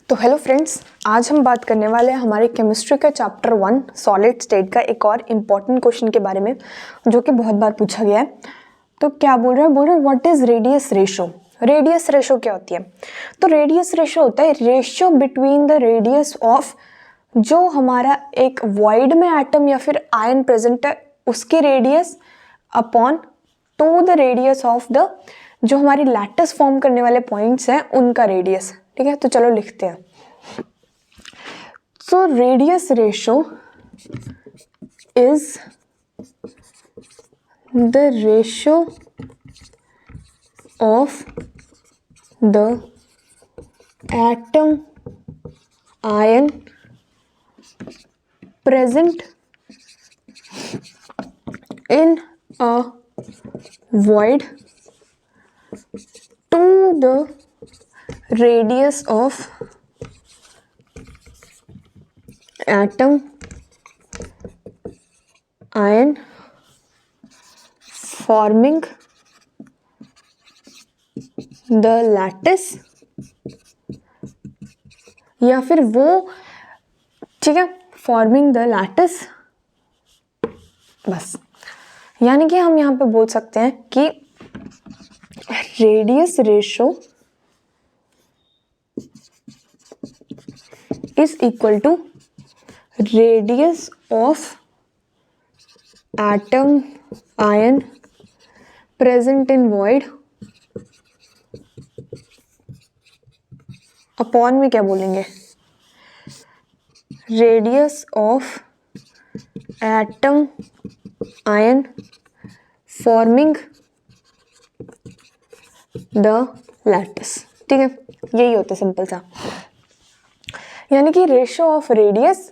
तो hello friends, आज हम बात करने वाले हैं हमारे केमिस्ट्री का चैप्टर 1 सॉलिड स्टेट का एक और इम्पॉर्टेंट क्वेश्चन के बारे में जो कि बहुत बार पूछा गया है। तो क्या बोल रहा है what is radius ratio. Radius ratio क्या होती है? तो रेडियस रेशो होता है ratio between the radius of जो हमारा एक वॉइड में एटम या फिर आयन प्रेजेंट है उसकी radius upon two the radius of the जो हमारी लैटिस फॉर्म करने वाले पॉइंट्स हैं उनका रेडियस। ठीक है, तो चलो लिखते हैं। So radius ratio is the ratio of the atom ion present in a void to the radius of atom ion forming the lattice, या फिर वो, ठीक है, फॉर्मिंग द लैटिस। बस, यानी कि हम यहाँ पे बोल सकते हैं कि radius ratio is equal to radius of atom ion present in void upon में क्या बोलेंगे, radius of atom ion forming the lattice. ठीक है, यही होता है सिंपल सा, यानी कि रेशियो ऑफ रेडियस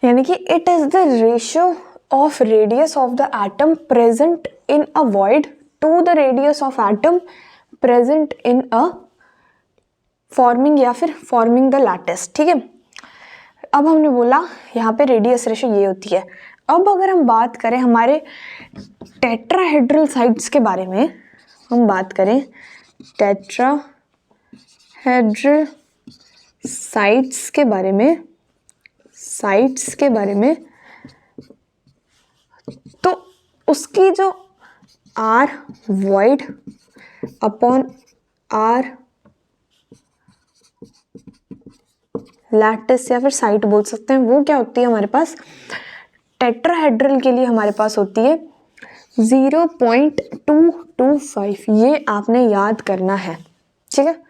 यानी कि it is the ratio of radius of the atom present in a void to the radius of atom present in a forming या फिर फॉर्मिंग द लैटिस। ठीक है, अब हमने बोला यहाँ पे रेडियस रेशो ये होती है। अब अगर हम बात करें हमारे टेट्राहेड्रल साइड्स के बारे में, हम बात करें टेट्राहेड्रल साइड्स के बारे में, तो उसकी जो R void upon R lattice या फिर साइट बोल सकते हैं, वो क्या होती है हमारे पास टेट्राहेड्रल के लिए हमारे पास होती है 0.225। ये आपने याद करना है। ठीक है,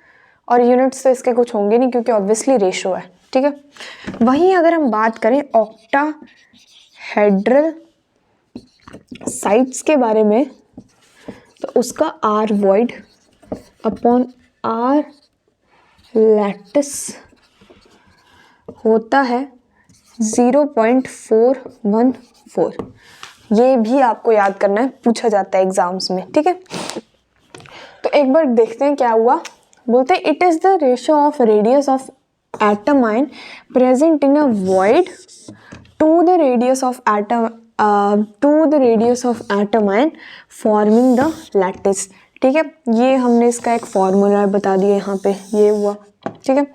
और यूनिट्स तो इसके कुछ होंगे नहीं क्योंकि ऑब्वियसली रेशो है। ठीक है, वहीं अगर हम बात करें ऑक्टाहेड्रल साइट्स के बारे में तो उसका R void upon R lattice होता है 0.414। ये भी आपको याद करना है, पूछा जाता है एग्जाम्स में। ठीक है, तो एक बार देखते हैं क्या हुआ। बोलते हैं it is the ratio of radius of atom ion present in a void to the radius of atom ion forming the lattice. ठीक है, ये हमने इसका एक फॉर्मूला बता दिया यहाँ पे, ये हुआ। ठीक है,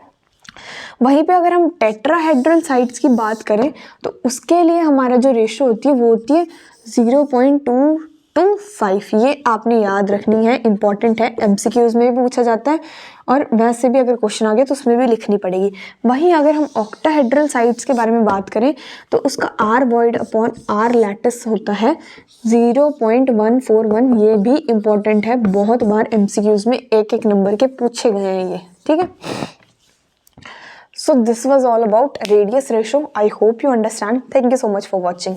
वहीं पे अगर हम टेट्राहेड्रल साइड्स की बात करें तो उसके लिए हमारा जो रेशो होती है वो होती है 0.225। ये आपने याद रखनी है, इंपॉर्टेंट है, एमसीक्यूज में भी पूछा जाता है और वैसे भी अगर क्वेश्चन आ गया तो उसमें भी लिखनी पड़ेगी। वहीं अगर हम ऑक्टाहेड्रल साइड्स के बारे में बात करें तो उसका R void upon R lattice होता है 0.141। ये भी इंपॉर्टेंट है, बहुत बार एमसीक्यूज में एक एक नंबर के पूछे गए हैं ये। ठीक है, so this was all about radius ratio. I hope you understand. Thank you so much for watching.